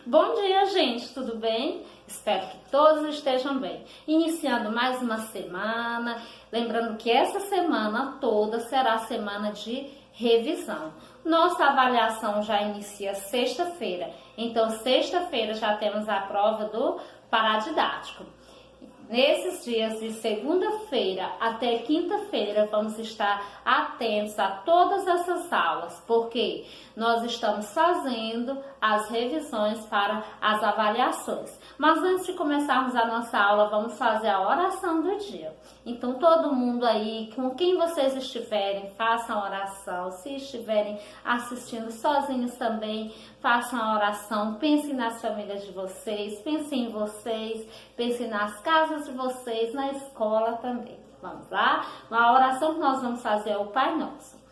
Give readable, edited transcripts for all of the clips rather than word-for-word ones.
Bom dia, gente, tudo bem? Espero que todos estejam bem. Iniciando mais uma semana, lembrando que essa semana toda será semana de revisão. Nossa avaliação já inicia sexta-feira, então sexta-feira já temos a prova do paradidático. Nesses dias de segunda-feira até quinta-feira vamos estar atentos a todas essas aulas, porque nós estamos fazendo as revisões para as avaliações. Mas antes de começarmos a nossa aula, vamos fazer a oração do dia. Então todo mundo aí, com quem vocês estiverem, façam a oração. Se estiverem assistindo sozinhos também, façam a oração. Pensem nas famílias de vocês, pensem em vocês, pensem nas casas de vocês, na escola também. Vamos lá? A oração que nós vamos fazer é o Pai Nosso.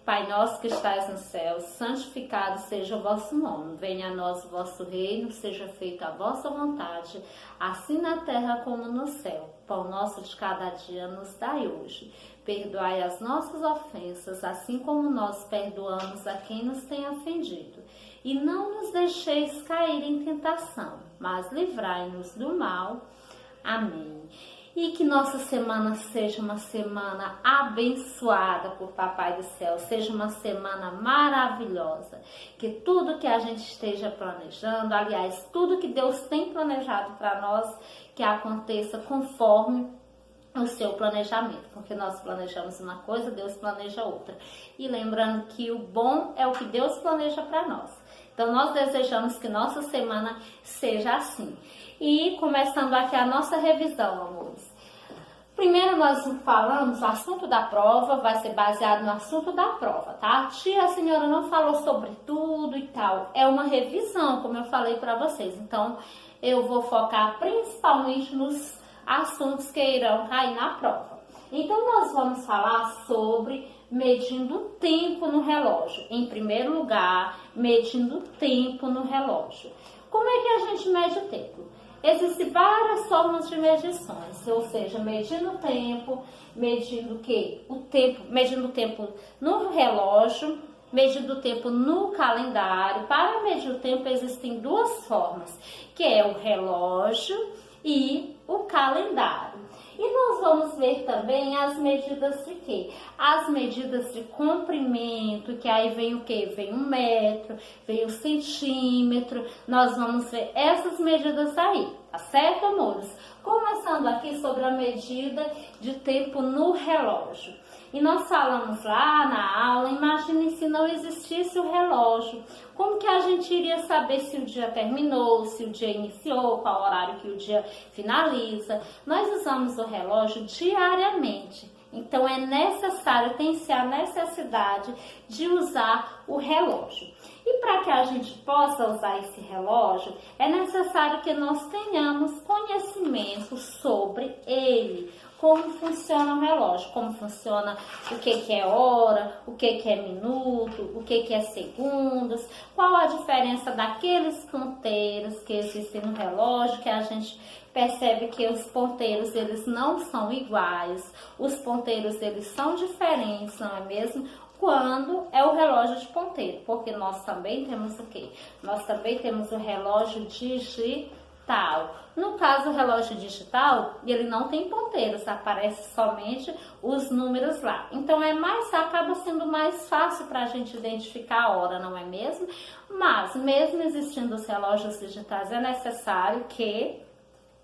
Pai nosso que estais no céu, santificado seja o vosso nome. Venha a nós o vosso reino, seja feita a vossa vontade, assim na terra como no céu. Pão nosso de cada dia nos dai hoje. Perdoai as nossas ofensas, assim como nós perdoamos a quem nos tem ofendido. E não nos deixeis cair em tentação, mas livrai-nos do mal. Amém. E que nossa semana seja uma semana abençoada por Papai do Céu, seja uma semana maravilhosa. Que tudo que a gente esteja planejando, aliás, tudo que Deus tem planejado para nós, que aconteça conforme o seu planejamento. Porque nós planejamos uma coisa, Deus planeja outra. E lembrando que o bom é o que Deus planeja para nós. Então, nós desejamos que nossa semana seja assim. E começando aqui a nossa revisão, amores. Primeiro nós falamos, o assunto da prova vai ser baseado no assunto da prova, tá? Tia, a senhora não falou sobre tudo e tal. É uma revisão, como eu falei para vocês. Então, eu vou focar principalmente nos assuntos que irão cair na prova. Então, nós vamos falar sobre medindo o tempo no relógio. Em primeiro lugar, medindo o tempo no relógio. Como é que a gente mede o tempo? Existem várias formas de medições, ou seja, medindo o tempo, medindo o quê? Medindo o tempo no relógio, medindo o tempo no calendário. Para medir o tempo existem duas formas, que é o relógio e o calendário. E nós vamos ver também as medidas de quê? As medidas de comprimento, que aí vem o quê? Vem o metro, vem o centímetro. Nós vamos ver essas medidas aí, tá certo, amores? Começando aqui sobre a medida de tempo no relógio. E nós falamos lá na aula, imagine se não existisse o relógio. Como que a gente iria saber se o dia terminou, se o dia iniciou, qual horário que o dia finaliza? Nós usamos o relógio diariamente. Então é necessário, tem-se a necessidade de usar o relógio. E para que a gente possa usar esse relógio, é necessário que nós tenhamos conhecimento sobre ele. Como funciona o relógio, como funciona o que é hora, o que é minuto, o que é segundos, qual a diferença daqueles ponteiros que existem no relógio, que a gente percebe que os ponteiros eles não são iguais, os ponteiros eles são diferentes, não é mesmo? Quando é o relógio de ponteiro, porque nós também temos o quê? Nós também temos o relógio digital. No caso, o relógio digital, ele não tem ponteiros, aparece somente os números lá. Então, acaba sendo mais fácil para a gente identificar a hora, não é mesmo? Mas, mesmo existindo os relógios digitais, é necessário que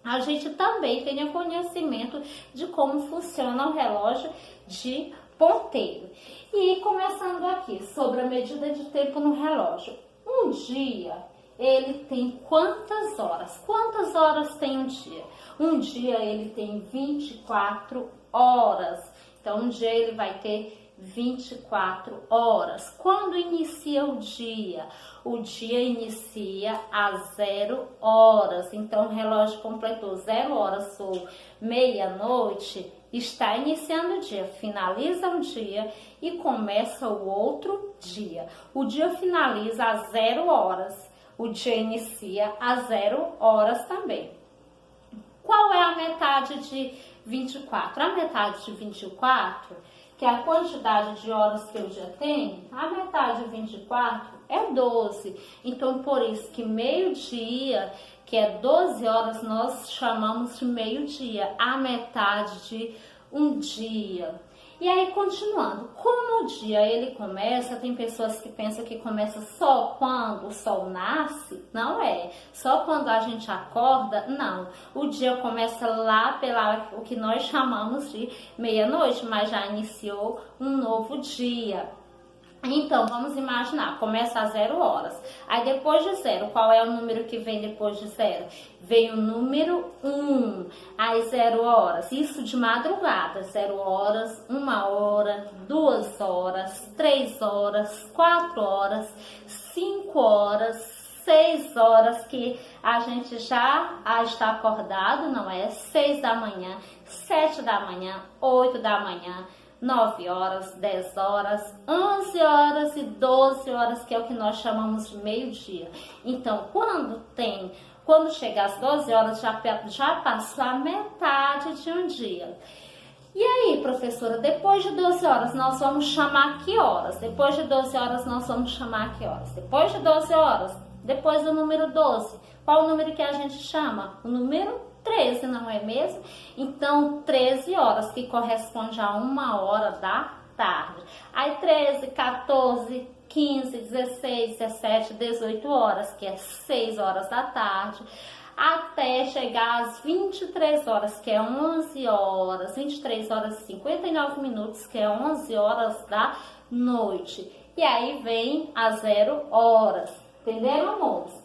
a gente também tenha conhecimento de como funciona o relógio de ponteiro. E começando aqui, sobre a medida de tempo no relógio. Um dia, ele tem quantas horas? Quantas horas tem um dia? Um dia ele tem 24 horas. Então, um dia ele vai ter 24 horas. Quando inicia o dia? O dia inicia às 0 horas. Então, o relógio completou 0 horas ou meia-noite, está iniciando o dia, finaliza o dia e começa o outro dia. O dia finaliza às 0 horas. O dia inicia às 0 horas também. Qual é a metade de 24? A metade de 24, que é a quantidade de horas que o dia tem, a metade de 24 é 12. Então, por isso que meio-dia, que é 12 horas, nós chamamos de meio-dia, a metade de um dia. E aí, continuando, como o dia ele começa, tem pessoas que pensam que começa só quando o sol nasce, não é. Só quando a gente acorda, não. O dia começa lá pela o que nós chamamos de meia-noite, mas já iniciou um novo dia. Então, vamos imaginar, começa às 0 horas. Aí depois de 0, qual é o número que vem depois de 0? Vem o número 1, às 0 horas. Isso de madrugada, 0 horas, 1 hora, 2 horas, 3 horas, 4 horas, 5 horas, 6 horas, que a gente já está acordado, não é? 6 da manhã, 7 da manhã, 8 da manhã, 9 horas, 10 horas, 11 horas e 12 horas, que é o que nós chamamos de meio-dia. Então, quando chega às 12 horas, já passou a metade de um dia. E aí, professora, depois de 12 horas, nós vamos chamar que horas? Depois de 12 horas, nós vamos chamar que horas? Depois de 12 horas, depois do número 12, qual o número que a gente chama? O número 13, não é mesmo? Então, 13 horas, que corresponde a 1 hora da tarde. Aí, 13, 14, 15, 16, 17, 18 horas, que é 6 horas da tarde, até chegar às 23 horas, que é 11 horas, 23 horas e 59 minutos, que é 11 horas da noite. E aí vem às 0 horas, entenderam, amores?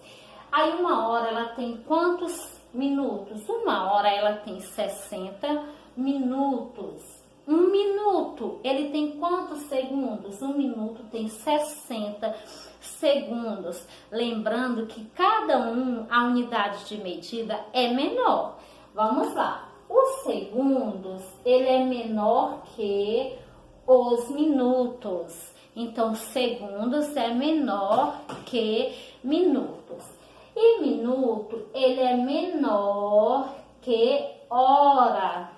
Aí, 1 hora, ela tem quantos minutos? 1 hora ela tem 60 minutos. 1 minuto, ele tem quantos segundos? 1 minuto tem 60 segundos. Lembrando que a unidade de medida é menor. Vamos lá. Os segundos, ele é menor que os minutos. Então, segundos é menor que minutos. E minuto, ele é menor que hora.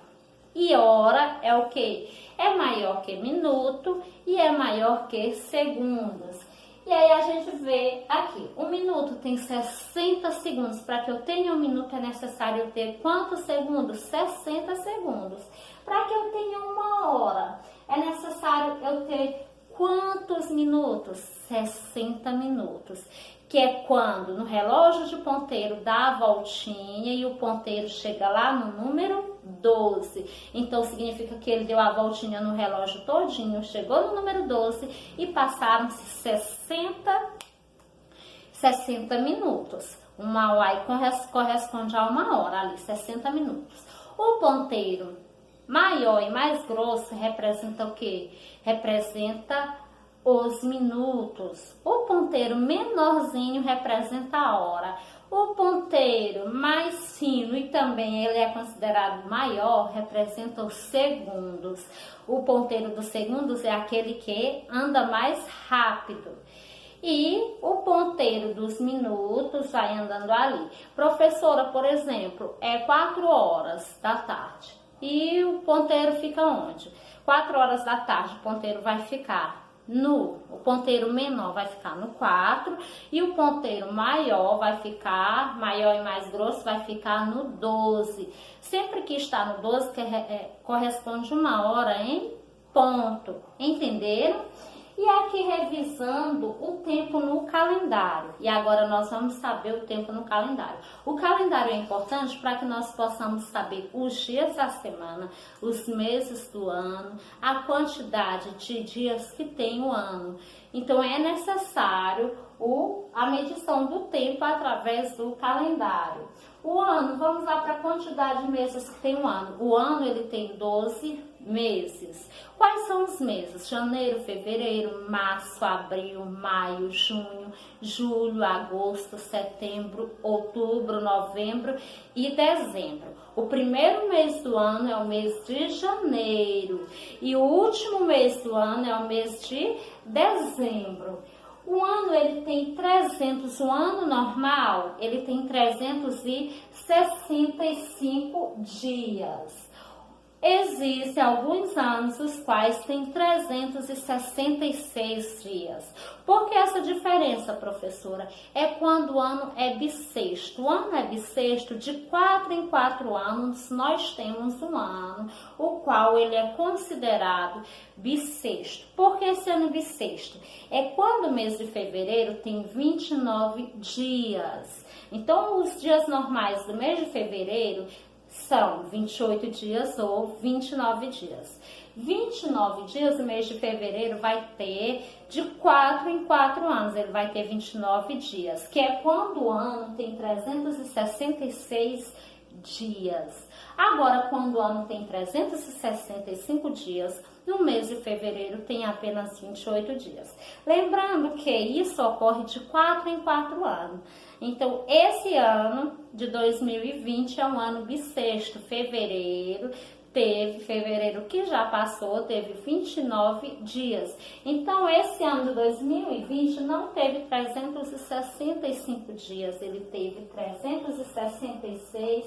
E hora é o quê? É maior que minuto e é maior que segundos. E aí a gente vê aqui, 1 minuto tem 60 segundos. Para que eu tenha 1 minuto é necessário eu ter quantos segundos? 60 segundos. Para que eu tenha 1 hora é necessário eu ter quantos minutos? 60 minutos. Que é quando no relógio de ponteiro dá a voltinha e o ponteiro chega lá no número 12. Então, significa que ele deu a voltinha no relógio todinho, chegou no número 12 e passaram-se 60 minutos. Uma hora corresponde a 1 hora ali, 60 minutos. O ponteiro maior e mais grosso representa o quê? Representa os minutos. O ponteiro menorzinho representa a hora. O ponteiro mais fino e também ele é considerado maior representa os segundos. O ponteiro dos segundos é aquele que anda mais rápido. E o ponteiro dos minutos vai andando ali. Professora, por exemplo, é 4 horas da tarde. E o ponteiro fica onde? 4 horas da tarde o ponteiro vai ficar o ponteiro menor vai ficar no 4 e o ponteiro maior vai ficar, maior e mais grosso, vai ficar no 12. Sempre que está no 12, corresponde 1 hora em ponto. Entenderam? E aqui revisando o tempo no calendário. E agora nós vamos saber o tempo no calendário. O calendário é importante para que nós possamos saber os dias da semana, os meses do ano, a quantidade de dias que tem o ano. Então é necessário a medição do tempo através do calendário. O ano, vamos lá para a quantidade de meses que tem o ano. O ano ele tem 12 meses. Quais são os meses? Janeiro, fevereiro, março, abril, maio, junho, julho, agosto, setembro, outubro, novembro e dezembro. O primeiro mês do ano é o mês de janeiro e o último mês do ano é o mês de dezembro. O ano ele tem 300, o ano normal ele tem 365 dias. Existem alguns anos os quais tem 366 dias. Por que essa diferença, professora? É quando o ano é bissexto. O ano é bissexto, de 4 em 4 anos nós temos um ano, o qual ele é considerado bissexto. Por que esse ano bissexto? É quando o mês de fevereiro tem 29 dias. Então, os dias normais do mês de fevereiro são 28 dias ou 29 dias. 29 dias no mês de fevereiro vai ter de 4 em 4 anos, ele vai ter 29 dias, que é quando o ano tem 366 dias. Agora, quando o ano tem 365 dias, no mês de fevereiro tem apenas 28 dias. Lembrando que isso ocorre de 4 em 4 anos. Então, esse ano de 2020 é um ano bissexto. Fevereiro que já passou, teve 29 dias. Então, esse ano de 2020 não teve 365 dias, ele teve 366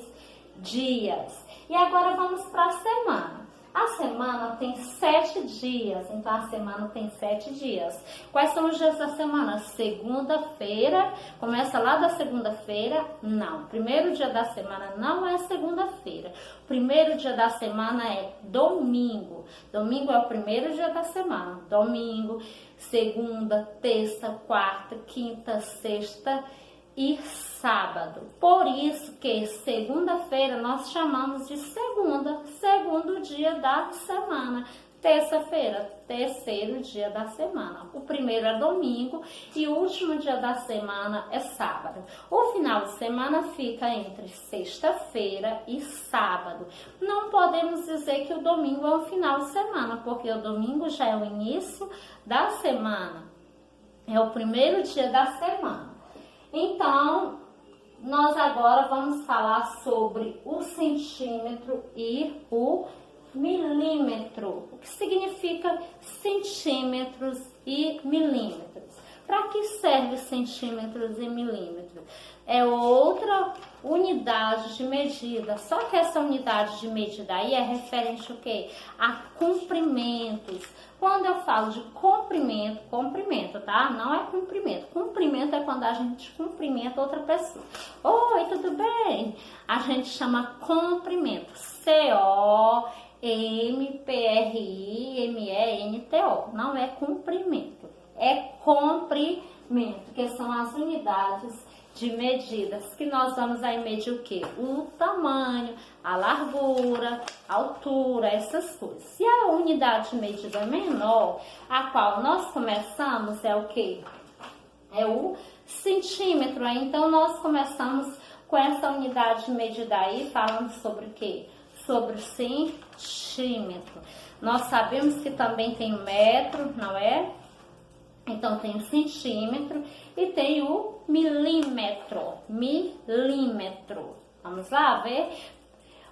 dias. E agora vamos para a semana. A semana tem 7 dias, então a semana tem 7 dias. Quais são os dias da semana? Segunda-feira, começa lá da segunda-feira? Não, o primeiro dia da semana não é segunda-feira. O primeiro dia da semana é domingo. Domingo é o primeiro dia da semana. Domingo, segunda, terça, quarta, quinta, sexta e sábado. Por isso que segunda-feira nós chamamos de segundo dia da semana. Terça-feira, terceiro dia da semana. O primeiro é domingo e o último dia da semana é sábado. O final de semana fica entre sexta-feira e sábado. Não podemos dizer que o domingo é o final de semana, porque o domingo já é o início da semana. É o primeiro dia da semana. Então, nós agora vamos falar sobre o centímetro e o milímetro. O que significa centímetros e milímetros? Para que serve centímetros e milímetros? É outra unidade de medida, só que essa unidade de medida aí é referente ao quê? A comprimentos. Quando eu falo de comprimento, tá? Não é comprimento. Comprimento é quando a gente cumprimenta outra pessoa. Oi, tudo bem? A gente chama comprimento. C-O-M-P-R-I-M-E-N-T-O. Não é comprimento. É comprimento, que são as unidades de medidas, que nós vamos aí medir o quê? O tamanho, a largura, a altura, essas coisas. E a unidade de medida menor, a qual nós começamos, é o quê? É o centímetro. Então, nós começamos com essa unidade de medida aí, falando sobre o quê? Sobre o centímetro. Nós sabemos que também tem o metro, não é? Então, tem o centímetro e tem o milímetro. Milímetro. Vamos lá ver?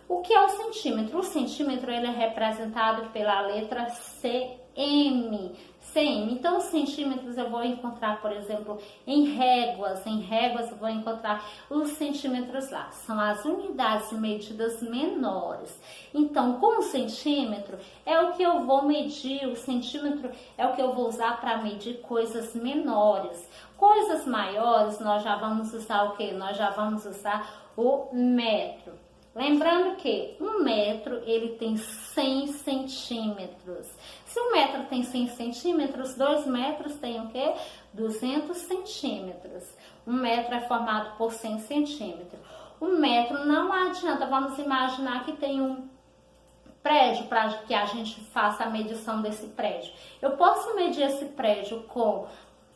O que é o centímetro? O centímetro ele é representado pela letra cm. cm. Então, os centímetros eu vou encontrar, por exemplo, em réguas. Em réguas eu vou encontrar os centímetros lá. São as unidades de medidas menores. Então, com o centímetro é o que eu vou medir. O centímetro é o que eu vou usar para medir coisas menores. Coisas maiores, nós já vamos usar o quê? Nós já vamos usar o metro. Lembrando que um metro, ele tem 100 centímetros. Se um metro tem 100 centímetros, 2 metros tem o quê? 200 centímetros. Um metro é formado por 100 centímetros. Um metro não adianta, vamos imaginar que tem um prédio para que a gente faça a medição desse prédio. Eu posso medir esse prédio com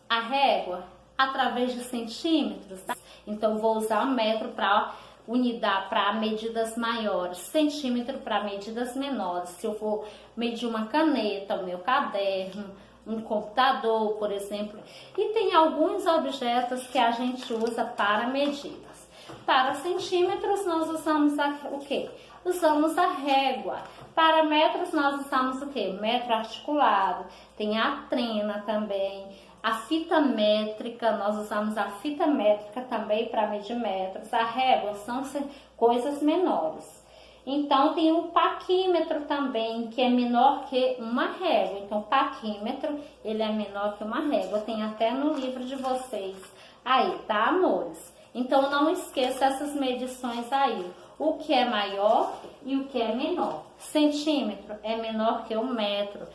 a régua através de centímetros, tá? Então, vou usar o metro para unidade para medidas maiores, centímetro para medidas menores. Se eu for medir uma caneta, o meu caderno, um computador, por exemplo. E tem alguns objetos que a gente usa para medidas. Para centímetros, nós usamos o quê? Usamos a régua. Para metros, nós usamos o quê? Metro articulado. Tem a trena também. A fita métrica, nós usamos a fita métrica também para medir metros. A régua são coisas menores. Então, tem o paquímetro também, que é menor que uma régua. Então, o paquímetro, ele é menor que uma régua. Tem até no livro de vocês aí, tá, amores? Então, não esqueça essas medições aí. O que é maior e o que é menor. Centímetro é menor que um metro.